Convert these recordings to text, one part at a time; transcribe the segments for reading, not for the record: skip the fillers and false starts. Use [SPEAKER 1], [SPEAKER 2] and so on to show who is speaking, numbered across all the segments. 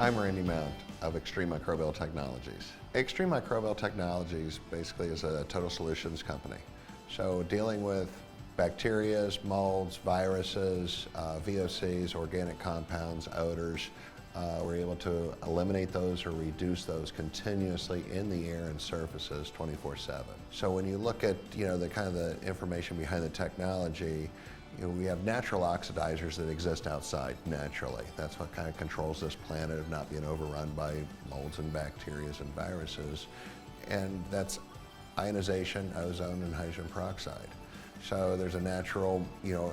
[SPEAKER 1] I'm Randy Mount of Extreme Microbial Technologies. Extreme Microbial Technologies basically is a total solutions company. So dealing with bacterias, molds, viruses, VOCs, organic compounds, odors, we're able to eliminate those or reduce those continuously in the air and surfaces 24/7. So when you look at the kind of the information behind the technology, we have natural oxidizers that exist outside naturally. That's what kind of controls this planet of not being overrun by molds and bacteria and viruses. And that's ionization, ozone, and hydrogen peroxide. So there's a natural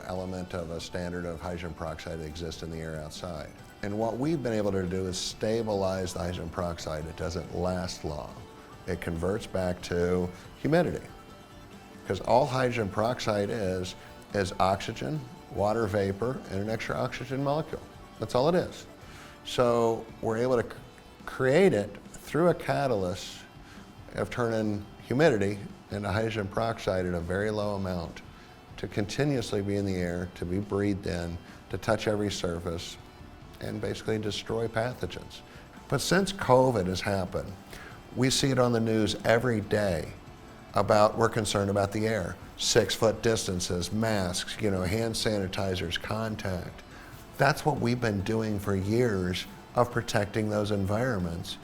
[SPEAKER 1] element of a standard of hydrogen peroxide that exists in the air outside. And what we've been able to do is stabilize the hydrogen peroxide. It doesn't last long. It converts back to humidity. Because all hydrogen peroxide is oxygen, water vapor, and an extra oxygen molecule. That's all it is. So we're able to create it through a catalyst of turning humidity into hydrogen peroxide at a very low amount to continuously be in the air, to be breathed in, to touch every surface, and basically destroy pathogens. But since COVID has happened, we see it on the news every day we're concerned about the air. 6-foot distances, masks, hand sanitizers, contact. That's what we've been doing for years of protecting those environments.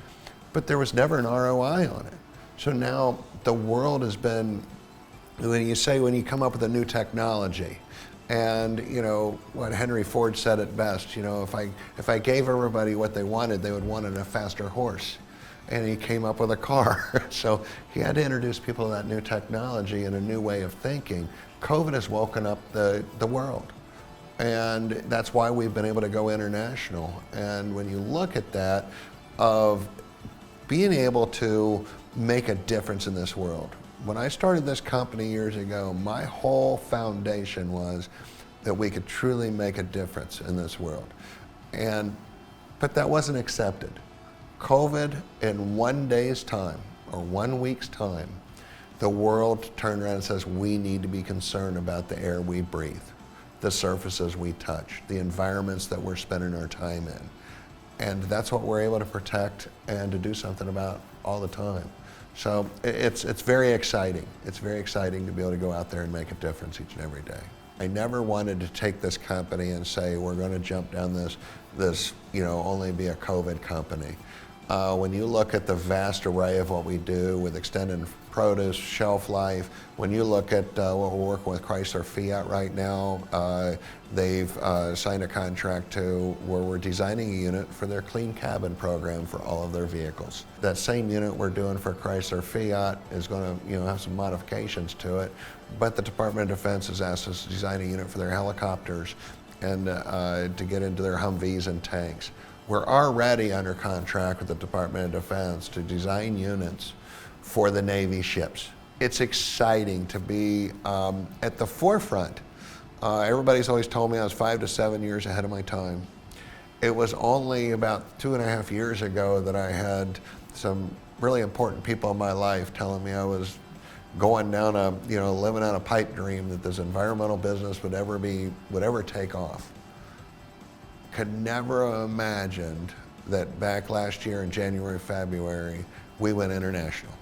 [SPEAKER 1] But there was never an ROI on it. So now the world has been, when you come up with a new technology, and what Henry Ford said it best, if I gave everybody what they wanted, they would want a faster horse. And he came up with a car. So he had to introduce people to that new technology and a new way of thinking. COVID has woken up the world. And that's why we've been able to go international. And when you look at that, of being able to make a difference in this world. When I started this company years ago, my whole foundation was that we could truly make a difference in this world. But that wasn't accepted. COVID, in 1 day's time, or 1 week's time, the world turned around and says, we need to be concerned about the air we breathe, the surfaces we touch, the environments that we're spending our time in. And that's what we're able to protect and to do something about all the time. So it's very exciting. It's very exciting to be able to go out there and make a difference each and every day. I never wanted to take this company and say, we're going to jump down this only be a COVID company. When you look at the vast array of what we do with extended produce, shelf life, when you look at what we're working with Chrysler Fiat right now, they've signed a contract where we're designing a unit for their clean cabin program for all of their vehicles. That same unit we're doing for Chrysler Fiat is going to have some modifications to it, but the Department of Defense has asked us to design a unit for their helicopters and to get into their Humvees and tanks. We're already under contract with the Department of Defense to design units for the Navy ships. It's exciting to be at the forefront. Everybody's always told me I was 5 to 7 years ahead of my time. It was only about 2.5 years ago that I had some really important people in my life telling me I was going down living on a pipe dream that this environmental business would ever take off. Could never have imagined that back last year in January, February, we went international.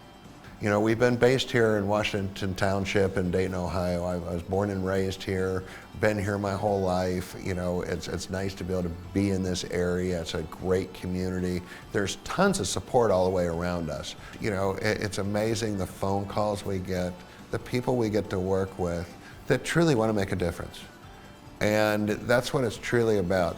[SPEAKER 1] We've been based here in Washington Township in Dayton, Ohio. I was born and raised here, been here my whole life. It's nice to be able to be in this area. It's a great community. There's tons of support all the way around us. It's amazing the phone calls we get, the people we get to work with that truly want to make a difference. And that's what it's truly about.